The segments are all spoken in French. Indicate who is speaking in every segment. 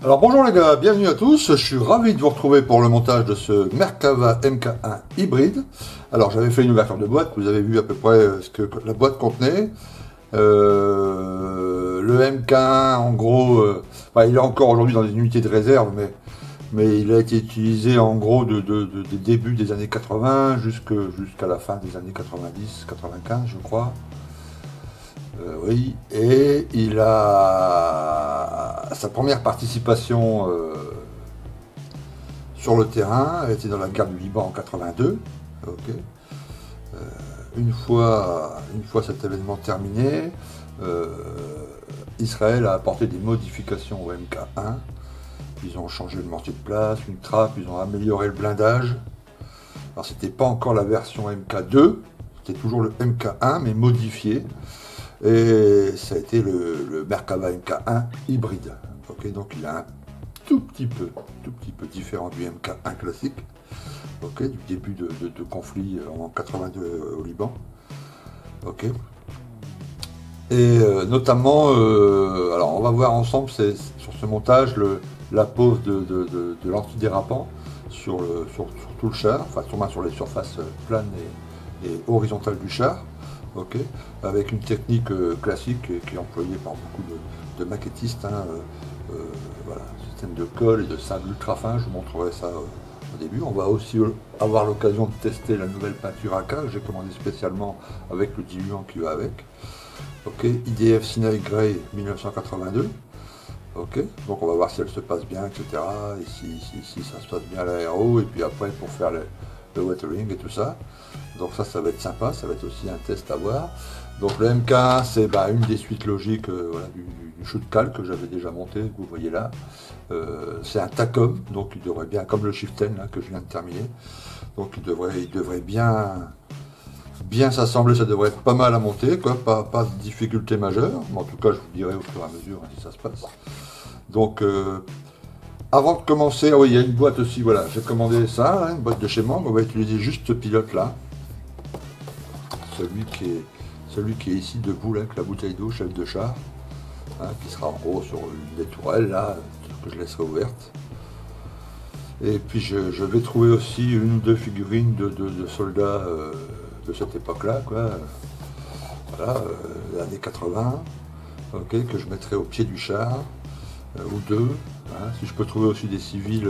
Speaker 1: Alors bonjour les gars, bienvenue à tous, je suis ravi de vous retrouver pour le montage de ce Merkava MK1 hybride. Alors j'avais fait une ouverture de boîte, vous avez vu à peu près ce que la boîte contenait. Le MK1 en gros, il est encore aujourd'hui dans des unités de réserve, mais il a été utilisé en gros des débuts des années 80 jusqu'à la fin des années 90-95 je crois. Oui, et il a sa première participation sur le terrain, elle était dans la guerre du Liban en 82. Okay. Une fois cet événement terminé, Israël a apporté des modifications au MK1. Ils ont changé le mortier de place, une trappe, ils ont amélioré le blindage. Alors c'était pas encore la version MK2, c'était toujours le MK1 mais modifié. Et ça a été le Merkava MK1 hybride. Okay, donc il est un tout petit peu différent du MK1 classique, okay, du début de conflit en 82 au Liban. Okay. Et notamment, alors on va voir ensemble sur ce montage la pose de l'antidérapant sur tout le char, enfin sur les surfaces planes et horizontales du char. Okay, avec une technique classique qui est employée par beaucoup de maquettistes, hein, voilà, système de colle et de sable ultra fin, je vous montrerai ça au début. On va aussi avoir l'occasion de tester la nouvelle peinture AK que j'ai commandée spécialement avec le diluant qui va avec. Okay, IDF Sinai Grey 1982. Okay, donc on va voir si elle se passe bien, etc. Et si ça se passe bien à l'aéro, et puis après pour faire le weathering et tout ça. Donc ça va être sympa, ça va être aussi un test à voir. Donc le MK1 c'est une des suites logiques voilà, du shoot cal que j'avais déjà monté, que vous voyez là. C'est un Tacom, donc il devrait bien, comme le Shift 10 là, que je viens de terminer. Donc il devrait bien s'assembler, ça devrait être pas mal à monter, quoi, pas de difficulté majeure. Mais en tout cas je vous dirai au fur et à mesure si ça se passe. Donc avant de commencer, oui, il y a une boîte aussi, voilà, j'ai commandé ça, hein, une boîte de chez Mang, on va utiliser juste ce pilote là, celui qui est ici debout là, avec la bouteille d'eau, chef de char, hein, qui sera en gros sur une des tourelles là, que je laisserai ouverte. Et puis je vais trouver aussi une ou deux figurines de soldats de cette époque là, quoi, voilà, l'année 80, okay, que je mettrai au pied du char. Ou deux, hein. Si je peux trouver aussi des civils,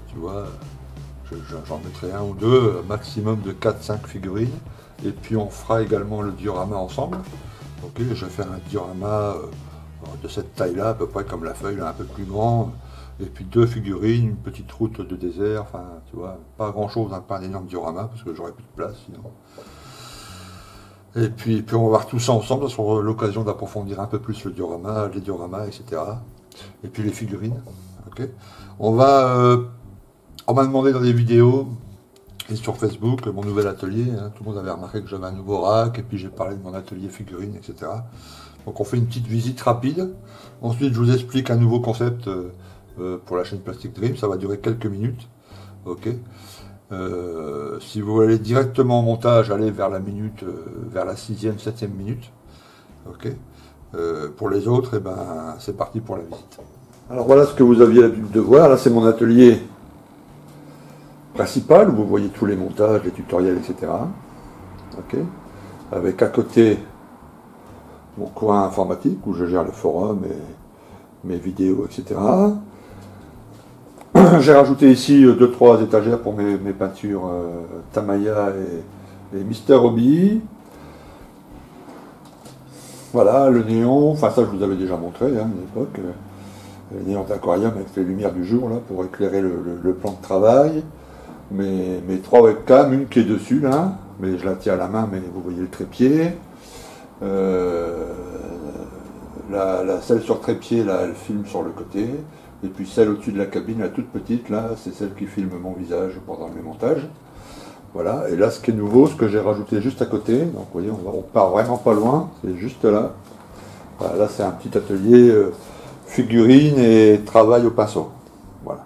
Speaker 1: tu vois, j'en mettrai un ou deux, maximum de 4-5 figurines, et puis on fera également le diorama ensemble. Okay, je vais faire un diorama de cette taille-là, à peu près comme la feuille, là, un peu plus grand, et puis deux figurines, une petite route de désert, enfin, tu vois, pas grand-chose, hein, pas un énorme diorama, parce que j'aurais plus de place sinon. Et puis on va voir tout ça ensemble, ça sera l'occasion d'approfondir un peu plus les dioramas, etc. Et puis les figurines. Okay. On m'a demandé dans des vidéos et sur Facebook mon nouvel atelier. Hein, tout le monde avait remarqué que j'avais un nouveau rack, et puis j'ai parlé de mon atelier figurines, etc. Donc on fait une petite visite rapide. Ensuite je vous explique un nouveau concept pour la chaîne Plastic Dream. Ça va durer quelques minutes. Okay. Si vous allez directement au montage, allez vers la minute, vers la 6e, 7e minute. Okay. Pour les autres, c'est parti pour la visite. Alors voilà ce que vous aviez l'habitude de voir. Là, c'est mon atelier principal où vous voyez tous les montages, les tutoriels, etc. Okay. Avec à côté mon coin informatique où je gère le forum et mes vidéos, etc. J'ai rajouté ici 2-3 étagères pour mes peintures Tamaya et Mister Hobby. Voilà, le néon, enfin ça je vous avais déjà montré hein, à une époque. Le néon d'aquarium avec les lumières du jour là pour éclairer le plan de travail. Mes 3 webcams, une qui est dessus là, mais je la tiens à la main, mais vous voyez le trépied. Celle sur trépied là, elle filme sur le côté. Et puis celle au-dessus de la cabine, la toute petite, là, c'est celle qui filme mon visage pendant mes montages. Voilà, et là, ce qui est nouveau, ce que j'ai rajouté juste à côté, donc vous voyez, on part vraiment pas loin, c'est juste là. Voilà, là, c'est un petit atelier figurines et travail au pinceau. Voilà.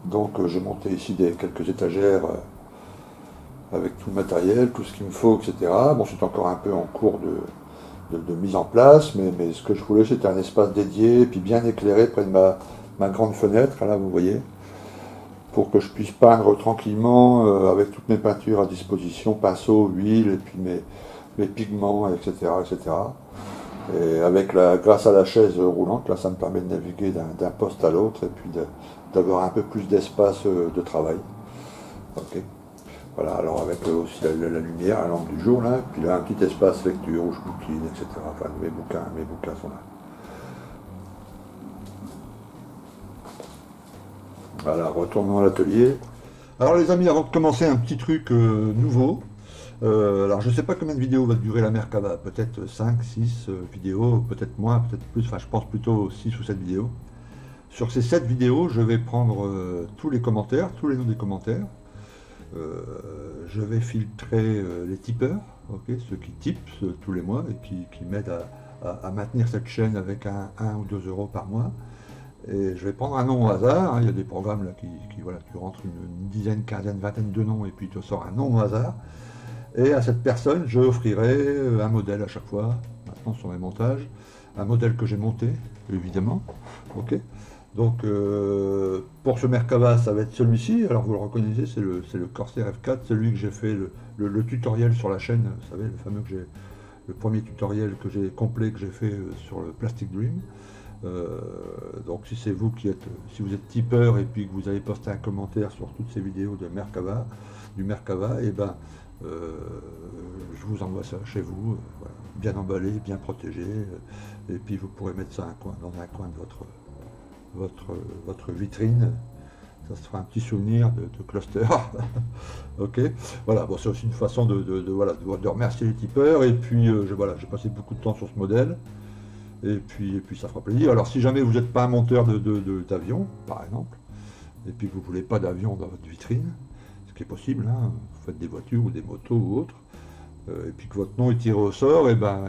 Speaker 1: Donc, j'ai monté ici quelques étagères avec tout le matériel, tout ce qu'il me faut, etc. Bon, c'est encore un peu en cours de mise en place, mais ce que je voulais, c'était un espace dédié, et puis bien éclairé près de ma grande fenêtre, là vous voyez, pour que je puisse peindre tranquillement avec toutes mes peintures à disposition, pinceau, huile, et puis mes pigments, etc., etc. Et grâce à la chaise roulante, là, ça me permet de naviguer d'un poste à l'autre, et puis d'avoir un peu plus d'espace de travail. Ok. Voilà, alors avec aussi la lumière, la lampe du jour, là, puis là, un petit espace lecture où je bouquine, etc. Enfin, mes bouquins sont là. Voilà, retournons à l'atelier. Alors les amis, avant de commencer, un petit truc nouveau. Alors je ne sais pas combien de vidéos va durer la Merkava, peut-être 5, 6 vidéos, peut-être moins, peut-être plus, enfin je pense plutôt 6 ou 7 vidéos. Sur ces 7 vidéos, je vais prendre tous les commentaires, tous les noms des commentaires. Je vais filtrer les tipeurs, okay, ceux qui tipent tous les mois et qui m'aident à maintenir cette chaîne avec 1 ou 2 euros par mois. Et je vais prendre un nom au hasard, hein. Il y a des programmes là voilà, tu rentres une dizaine, quinzaine, vingtaine de noms et puis tu sors un nom au hasard. Et à cette personne, je offrirai un modèle à chaque fois, maintenant sur mes montages, un modèle que j'ai monté, évidemment. Ok. Donc pour ce Merkava, ça va être celui-ci. Alors vous le reconnaissez, c'est le Corsair F4, celui que j'ai fait le tutoriel sur la chaîne, vous savez, le fameux le premier tutoriel complet que j'ai fait sur le Plastic Dream. Donc si c'est vous si vous êtes tipeur et puis que vous avez posté un commentaire sur toutes ces vidéos du Merkava, et ben je vous envoie ça chez vous, voilà, bien emballé, bien protégé, et puis vous pourrez mettre ça dans un coin de votre vitrine. Ça se fera un petit souvenir de cluster. Ok, voilà, bon, c'est aussi une façon de remercier les tipeurs, et puis voilà, j'ai passé beaucoup de temps sur ce modèle. Et puis ça fera plaisir. Alors si jamais vous n'êtes pas un monteur d'avion, par exemple, et puis que vous ne voulez pas d'avion dans votre vitrine, ce qui est possible, hein, vous faites des voitures ou des motos ou autres, et puis que votre nom est tiré au sort, et ben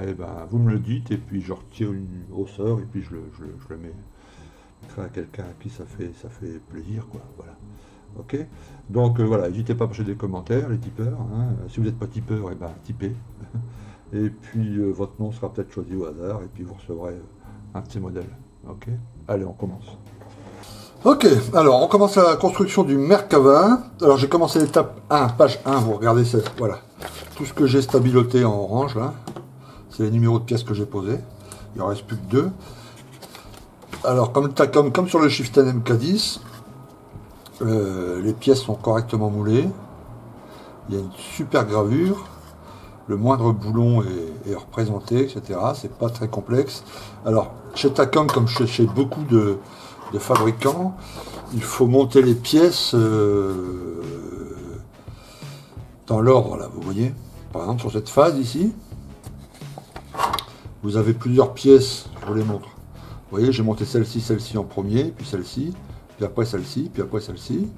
Speaker 1: vous me le dites, et puis je retire au sort, et puis je le mettrai à quelqu'un à qui ça fait plaisir, quoi. Voilà. Ok. Donc voilà, n'hésitez pas à passer des commentaires, les tipeurs. Hein. Si vous n'êtes pas tipeur, et ben tipez. Et puis votre nom sera peut-être choisi au hasard, et puis vous recevrez un de ces modèles. Ok. Allez, on commence. Ok, alors on commence la construction du Merkava. Alors j'ai commencé l'étape 1, page 1, vous regardez, voilà. Tout ce que j'ai stabiloté en orange, là, c'est les numéros de pièces que j'ai posés. Il en reste plus que 2. Alors comme sur le Chieftain MK10, les pièces sont correctement moulées. Il y a une super gravure. Le moindre boulon est représenté, etc. C'est pas très complexe. Alors, chez Takom, comme chez beaucoup de fabricants, il faut monter les pièces dans l'ordre, là, vous voyez. Par exemple, sur cette phase ici, vous avez plusieurs pièces, je vous les montre. Vous voyez, j'ai monté celle-ci en premier, puis celle-ci, puis après celle-ci, puis après celle-ci.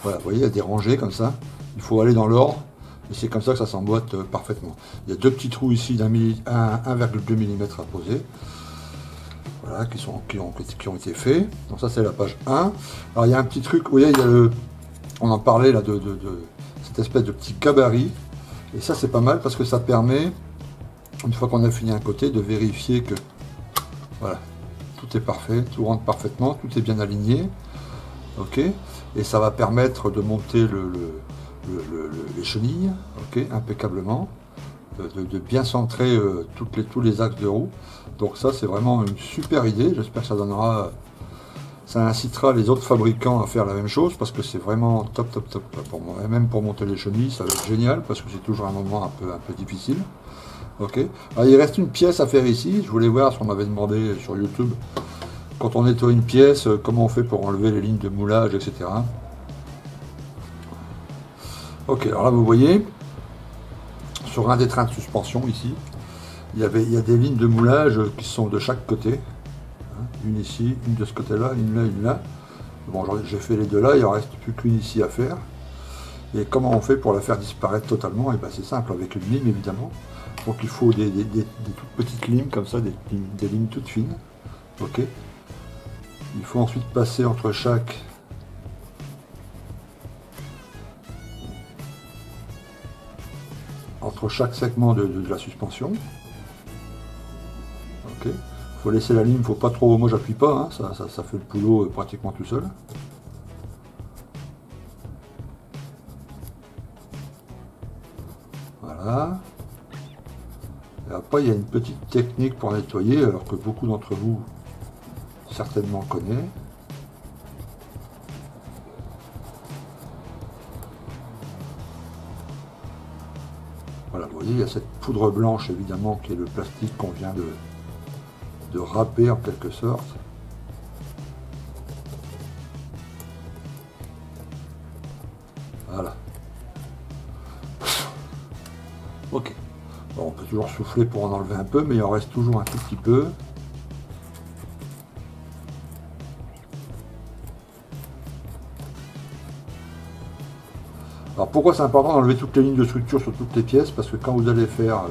Speaker 1: Voilà, vous voyez, il y a des rangées comme ça. Il faut aller dans l'ordre. Et c'est comme ça que ça s'emboîte parfaitement. Il y a 2 petits trous ici d'1,2 mm à poser. Voilà, qui ont été faits. Donc ça c'est la page 1. Alors il y a un petit truc, vous voyez, on en parlait là de cette espèce de petit gabarit. Et ça c'est pas mal parce que ça permet, une fois qu'on a fini un côté, de vérifier que voilà, tout est parfait, tout rentre parfaitement, tout est bien aligné. Ok. Et ça va permettre de monter les chenilles, ok, impeccablement, de bien centrer tous les axes de roue. Donc ça c'est vraiment une super idée. J'espère que ça incitera les autres fabricants à faire la même chose, parce que c'est vraiment top pour moi. Et même pour monter les chenilles, ça va être génial, parce que c'est toujours un moment un peu difficile. Ok. Alors, il reste une pièce à faire ici. Je voulais voir, ce qu'on m'avait demandé sur YouTube, quand on nettoie une pièce, comment on fait pour enlever les lignes de moulage, etc. Ok, alors là vous voyez, sur un des trains de suspension ici, il y a des lignes de moulage qui sont de chaque côté. Hein, une ici, une de ce côté-là, une là, une là. Bon, j'ai fait les 2 là, il en reste plus qu'une ici à faire. Et comment on fait pour la faire disparaître totalement? Et ben c'est simple, avec une lime évidemment. Donc il faut des toutes petites limes comme ça, des lignes toutes fines. Ok. Il faut ensuite passer entre chaque segment de la suspension. Faut laisser la ligne, faut pas trop, moi j'appuie pas, hein, ça fait le boulot pratiquement tout seul. Voilà. Et après il y a une petite technique pour nettoyer, alors que beaucoup d'entre vous certainement connaissent. Voilà, vous voyez, il y a cette poudre blanche évidemment qui est le plastique qu'on vient de râper en quelque sorte. Voilà. Ok. Bon, on peut toujours souffler pour en enlever un peu, mais il en reste toujours un tout petit peu. Alors pourquoi c'est important d'enlever toutes les lignes de structure sur toutes les pièces? Parce que quand vous allez faire...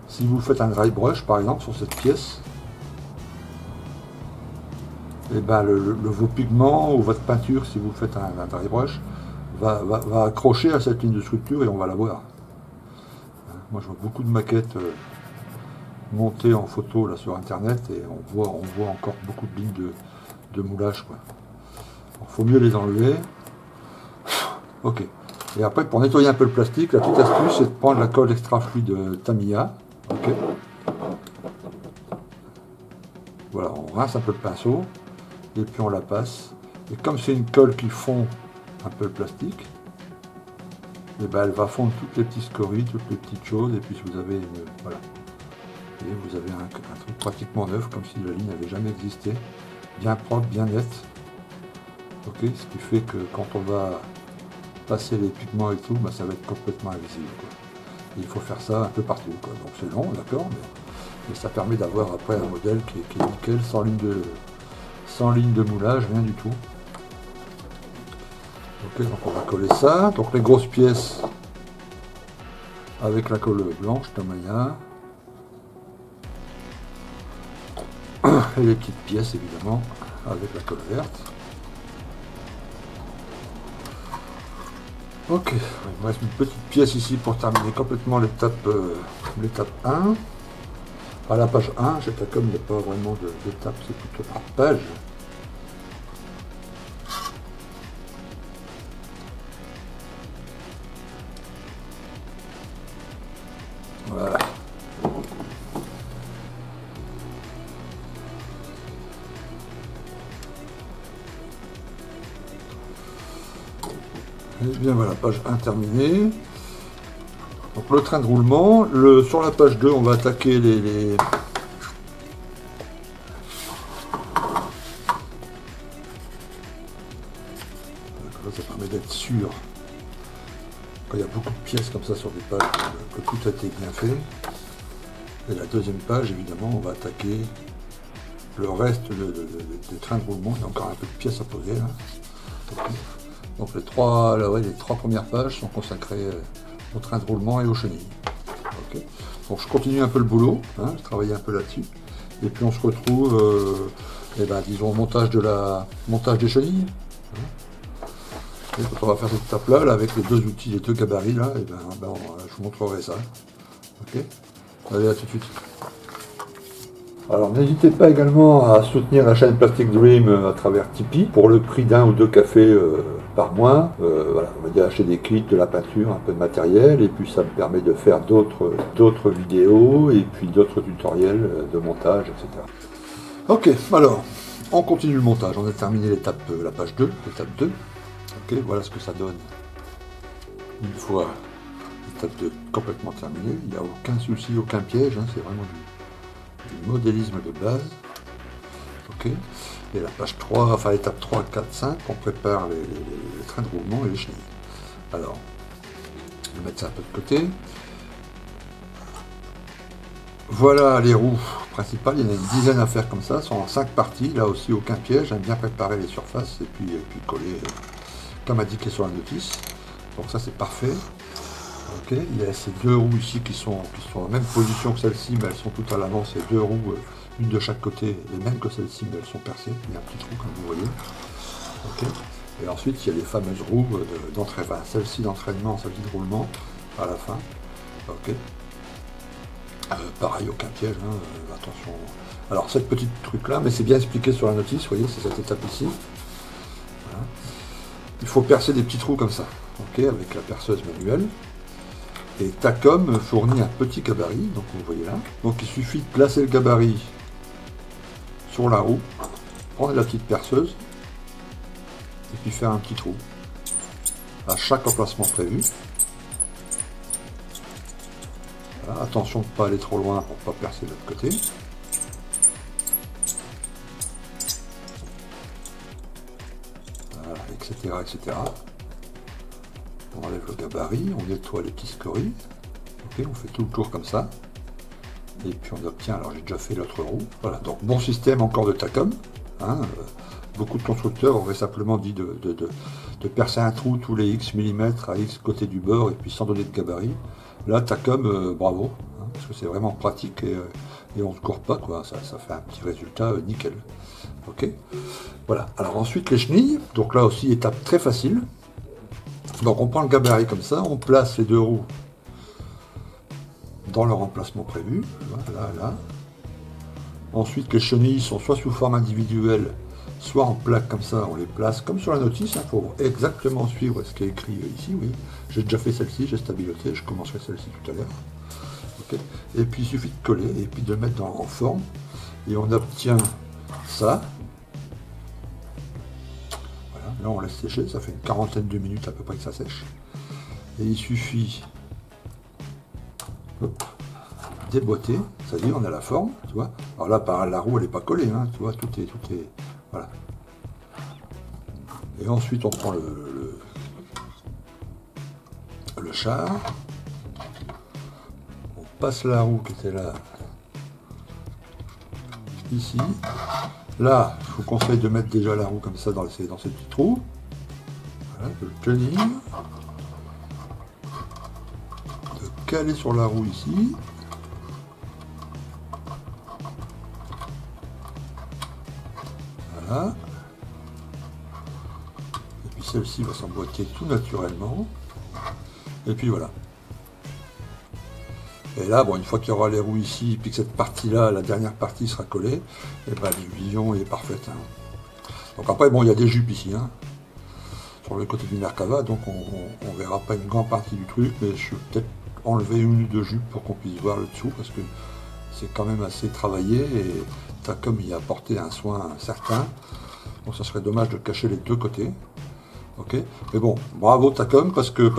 Speaker 1: si vous faites un dry brush par exemple sur cette pièce, et ben vos pigments ou votre peinture, si vous faites un dry brush, va accrocher à cette ligne de structure et on va la voir. Moi je vois beaucoup de maquettes montées en photo là sur internet et on voit encore beaucoup de lignes de moulage, quoi. Il faut mieux les enlever. Ok. Et après, pour nettoyer un peu le plastique, la petite astuce, c'est de prendre la colle extra fluide Tamiya. Ok. Voilà, on rince un peu le pinceau, et puis on la passe. Et comme c'est une colle qui fond un peu le plastique, et ben elle va fondre toutes les petites scories, toutes les petites choses, et puis vous avez voilà. Et vous avez un truc pratiquement neuf, comme si la ligne n'avait jamais existé. Bien propre, bien net. Ok, ce qui fait que quand on va passer les pigments et tout, bah, ça va être complètement invisible, quoi. Et il faut faire ça un peu partout, quoi. Donc c'est long, d'accord, mais ça permet d'avoir après un modèle qui est nickel, sans ligne de moulage, rien du tout. Ok, donc on va coller ça. Donc les grosses pièces avec la colle blanche Tamiya. Et les petites pièces évidemment avec la colle verte. Ok, il me reste une petite pièce ici pour terminer complètement l'étape 1. À la page 1, comme il n'y a pas vraiment d'étape, c'est plutôt par page. Voilà. Et bien voilà, page 1 terminée. Donc le train de roulement, sur la page 2, on va attaquer les... Ça permet d'être sûr, quand il y a beaucoup de pièces comme ça sur des pages, que tout a été bien fait. Et la deuxième page, évidemment, on va attaquer le reste des trains de roulement. Il y a encore un peu de pièces à poser là. Donc les trois premières pages sont consacrées au train de roulement et aux chenilles. Okay. Donc je continue un peu le boulot, hein, je travaille un peu là-dessus. Et puis on se retrouve, disons, au montage des chenilles. Hein. Et quand on va faire cette étape-là, avec les deux outils, les deux gabarits, là, je vous montrerai ça. Ok. Allez, à tout de suite. Alors n'hésitez pas également à soutenir la chaîne Plastic Dream à travers Tipeee pour le prix d'un ou deux cafés par mois. Voilà, on va dire acheter des kits, de la peinture, un peu de matériel, et puis ça me permet de faire d'autres vidéos et puis d'autres tutoriels de montage, etc. Ok, alors on continue le montage. On a terminé la page 2, l'étape 2. Ok, voilà ce que ça donne une fois l'étape 2 complètement terminée. Il n'y a aucun souci, aucun piège, hein, c'est vraiment du modélisme de base. Ok. Et la page 3, enfin l'étape 3, 4, 5, on prépare les trains de roulement et les chenilles. Alors, je vais mettre ça un peu de côté. Voilà les roues principales, il y en a une dizaine à faire comme ça, elles sont en 5 parties, là aussi aucun piège, j'aime bien préparer les surfaces et puis coller comme indiqué sur la notice. Donc ça c'est parfait. Ok, il y a ces deux roues ici qui sont en même position que celle-ci, mais elles sont toutes à l'avant, ces deux roues, une de chaque côté, les mêmes que celle-ci, mais elles sont percées, il y a un petit trou comme vous voyez. Okay. Et ensuite il y a les fameuses roues d'entraînement, enfin, celle-ci d'entraînement, celle-ci de roulement, à la fin. Ok. Pareil, aucun piège, hein, attention. Alors cette petite truc là, mais c'est bien expliqué sur la notice, vous voyez, c'est cette étape ici. Voilà. Il faut percer des petits trous comme ça, ok, avec la perceuse manuelle. Et Takom fournit un petit gabarit, donc vous voyez là. Donc il suffit de placer le gabarit sur la roue, prendre la petite perceuse, et puis faire un petit trou à chaque emplacement prévu. Voilà, attention de ne pas aller trop loin pour ne pas percer de l'autre côté. Voilà, etc., etc. On enlève le gabarit, on nettoie les petits scories. Ok, on fait tout le tour comme ça. Et puis on obtient, alors j'ai déjà fait l'autre roue. Voilà, donc bon système encore de Takom. Hein, beaucoup de constructeurs auraient simplement dit de percer un trou tous les X millimètres à X côté du bord et puis sans donner de gabarit. Là, Takom, bravo, hein, parce que c'est vraiment pratique et on ne se court pas, quoi. Ça fait un petit résultat nickel. Ok, voilà. Alors ensuite les chenilles, donc là aussi étape très facile. Donc on prend le gabarit comme ça, on place les deux roues dans leur emplacement prévu, voilà, là. Ensuite les chenilles sont soit sous forme individuelle, soit en plaque comme ça, on les place comme sur la notice, hein, pour exactement suivre ce qui est écrit ici, oui. J'ai déjà fait celle-ci, j'ai stabiloté, je commencerai celle-ci tout à l'heure. Okay. Et puis il suffit de coller et puis de mettre en forme, et on obtient ça. Là, on laisse sécher, ça fait une quarantaine de minutes à peu près que ça sèche. Et il suffit déboîter, c'est-à-dire on a la forme, tu vois. Alors là, par la roue, elle n'est pas collée, hein, tu vois, tout est, voilà. Et ensuite, on prend le char, on passe la roue qui était là, ici. Là, je vous conseille de mettre déjà la roue comme ça dans ces petits trous. Voilà, de le tenir. De caler sur la roue ici. Voilà. Et puis celle-ci va s'emboîter tout naturellement. Et puis voilà. Et là, bon, une fois qu'il y aura les roues ici, puis que cette partie-là, la dernière partie sera collée, et ben l'illusion est parfaite. Hein. Donc après, bon, il y a des jupes ici, hein, sur le côté du Merkava, donc on verra pas une grande partie du truc, mais je vais peut-être enlever une ou deux jupes pour qu'on puisse voir le dessous, parce que c'est quand même assez travaillé, et Takom y a apporté un soin certain. Bon, ça serait dommage de cacher les deux côtés. Ok, mais bon, bravo Takom, parce que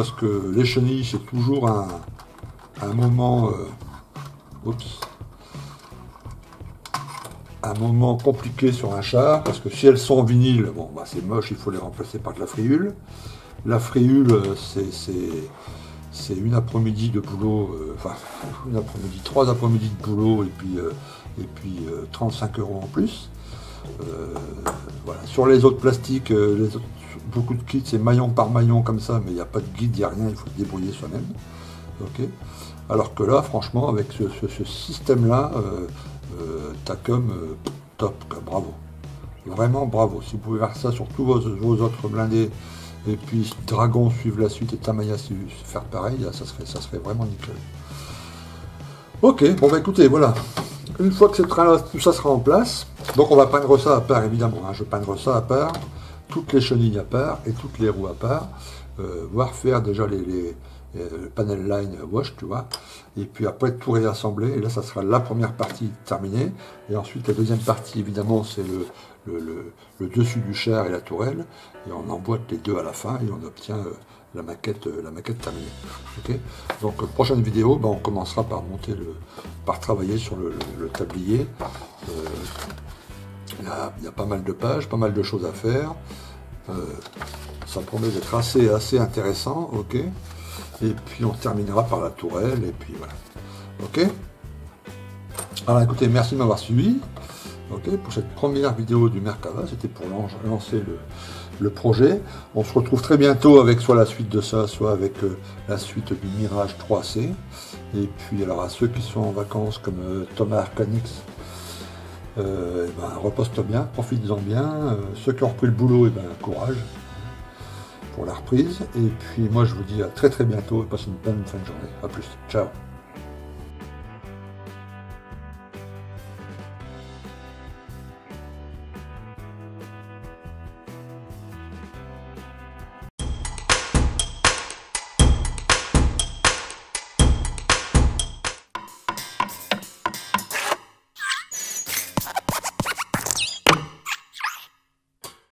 Speaker 1: les chenilles, c'est toujours un moment, un moment compliqué sur un char, parce que si elles sont en vinyle, bon, bah, c'est moche, il faut les remplacer par de la friule. La friule, c'est une après-midi de boulot, enfin, une après-midi, 3 après-midi de boulot, et puis 35 € en plus. Voilà. Sur les autres plastiques, beaucoup de kits, c'est maillon par maillon comme ça, mais il n'y a pas de guide, il n'y a rien, il faut se débrouiller soi-même. Okay. Alors que là, franchement, avec ce système-là, Takom, top, bravo. Vraiment bravo. Si vous pouvez faire ça sur tous vos autres blindés, et puis Dragon suivre la suite et Tamiya faire pareil, là, ça serait vraiment nickel. Ok, bon bah écoutez, voilà. Une fois que tout ça sera en place, donc on va peindre ça à part, évidemment. Hein, je peindre ça à part, toutes les chenilles à part et toutes les roues à part, voire faire déjà le panel line wash, tu vois, et puis après tout réassembler, et là ça sera la première partie terminée, et ensuite la deuxième partie évidemment c'est le dessus du char et la tourelle, et on emboîte les deux à la fin, et on obtient la maquette terminée. Okay, donc prochaine vidéo, ben, on commencera par par travailler sur le tablier. Il y a pas mal de pages, pas mal de choses à faire, ça promet d'être assez intéressant, ok. Et puis on terminera par la tourelle, et puis voilà. Ok. Alors écoutez, merci de m'avoir suivi. Ok, pour cette première vidéo du Merkava, c'était pour lancer le projet. On se retrouve très bientôt avec soit la suite de ça, soit avec la suite du Mirage 3C. Et puis alors à ceux qui sont en vacances comme Thomas Arcanix, repose-toi bien, profites-en bien. Ceux qui ont repris le boulot, courage pour la reprise. Et puis moi je vous dis à très bientôt et passez une bonne fin de journée. A plus. Ciao.